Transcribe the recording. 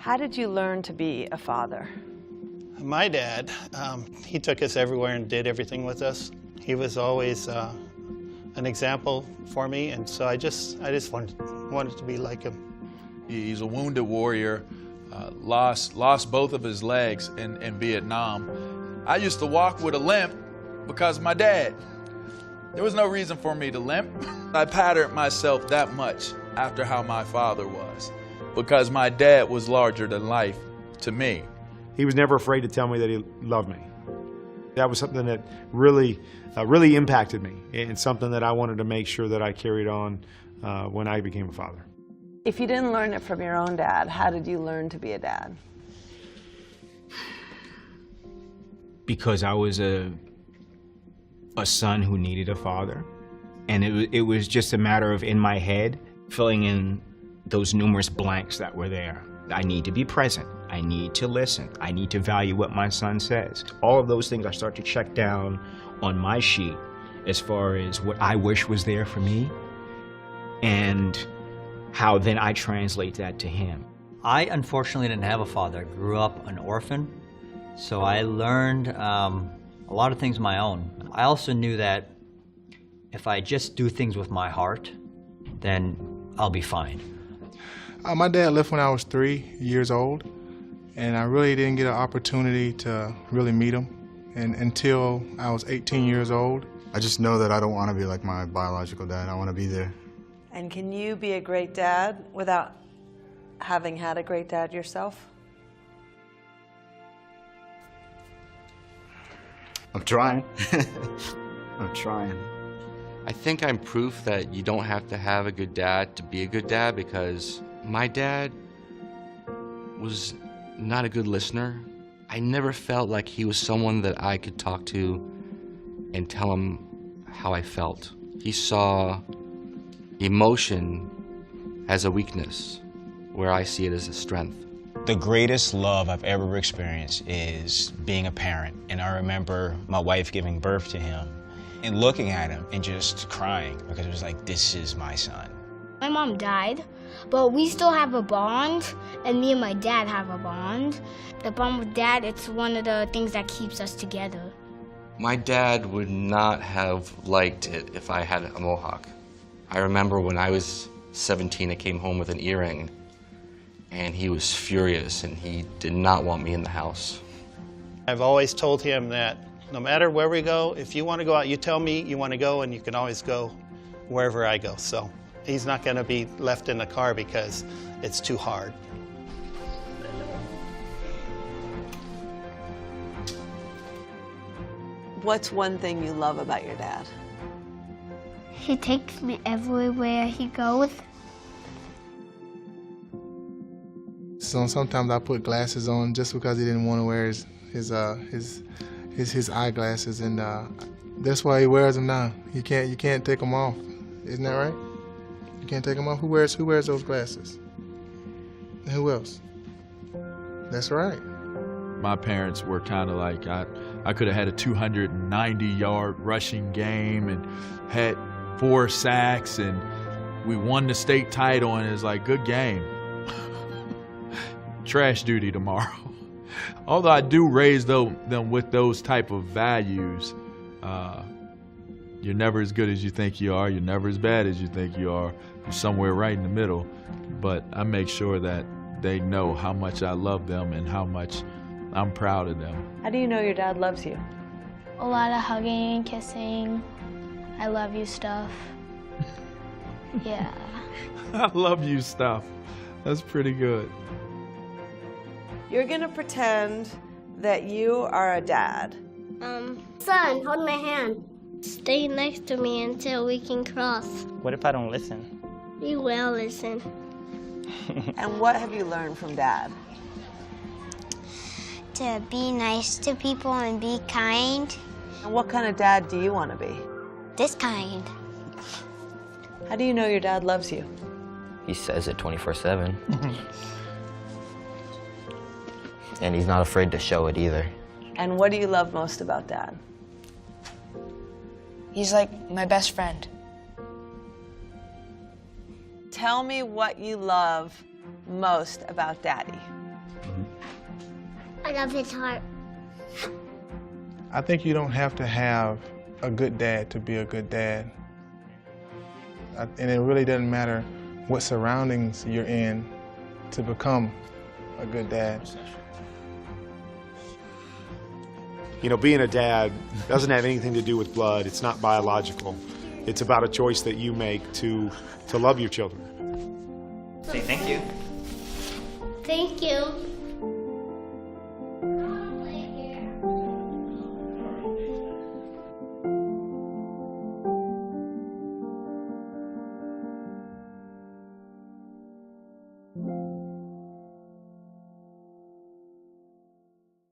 How did you learn to be a father? My dad, he took us everywhere and did everything with us. He was always an example for me, and so I just wanted to be like him. He's a wounded warrior, lost both of his legs in Vietnam. I used to walk with a limp because of my dad. There was no reason for me to limp. I patterned myself that much after how my father was, because my dad was larger than life to me. He was never afraid to tell me that he loved me. That was something that really impacted me, and something that I wanted to make sure that I carried on when I became a father. If you didn't learn it from your own dad, how did you learn to be a dad? Because I was a son who needed a father. And it was just a matter of, in my head, filling in those numerous blanks that were there. I need to be present. I need to listen. I need to value what my son says. All of those things I start to check down on my sheet as far as what I wish was there for me, and how then I translate that to him. I unfortunately didn't have a father. I grew up an orphan, so I learned a lot of things my own. I also knew that if I just do things with my heart, then I'll be fine. My dad left when I was 3 years old, and I really didn't get an opportunity to really meet him until I was 18 years old. I just know that I don't want to be like my biological dad. I want to be there. And can you be a great dad without having had a great dad yourself? I'm trying. I'm trying. I think I'm proof that you don't have to have a good dad to be a good dad, because my dad was not a good listener. I never felt like he was someone that I could talk to and tell him how I felt. He saw emotion as a weakness, where I see it as a strength. The greatest love I've ever experienced is being a parent. And I remember my wife giving birth to him and looking at him and just crying, because it was like, this is my son. My mom died, but we still have a bond, and me and my dad have a bond. The bond with Dad, it's one of the things that keeps us together. My dad would not have liked it if I had a mohawk. I remember when I was 17, I came home with an earring, and he was furious, and he did not want me in the house. I've always told him that no matter where we go, if you want to go out, you tell me you want to go, and you can always go wherever I go. So he's not going to be left in the car because it's too hard. What's one thing you love about your dad? He takes me everywhere he goes. So sometimes I put glasses on just because he didn't want to wear his eyeglasses, and that's why he wears them now. You can't take them off. Isn't that right? You can't take them off. Who wears those glasses? And who else? That's right. My parents were kind of like, I could have had a 290-yard rushing game and had 4 sacks, and we won the state title, and it's like, good game. Trash duty tomorrow. Although I do raise them with those type of values, you're never as good as you think you are, you're never as bad as you think you are, you're somewhere right in the middle. But I make sure that they know how much I love them and how much I'm proud of them. How do you know your dad loves you? A lot of hugging and kissing. I love you stuff. Yeah. I love you stuff. That's pretty good. You're gonna pretend that you are a dad. Son, hold my hand. Stay next to me until we can cross. What if I don't listen? You will listen. And what have you learned from Dad? To be nice to people and be kind. And what kind of dad do you want to be? This kind. How do you know your dad loves you? He says it 24/7. And he's not afraid to show it either. And what do you love most about Dad? He's like my best friend. Tell me what you love most about Daddy. I love his heart. I think you don't have to have a good dad to be a good dad. And it really doesn't matter what surroundings you're in to become a good dad. You know, being a dad doesn't have anything to do with blood. It's not biological. It's about a choice that you make to love your children. Say thank you. Thank you.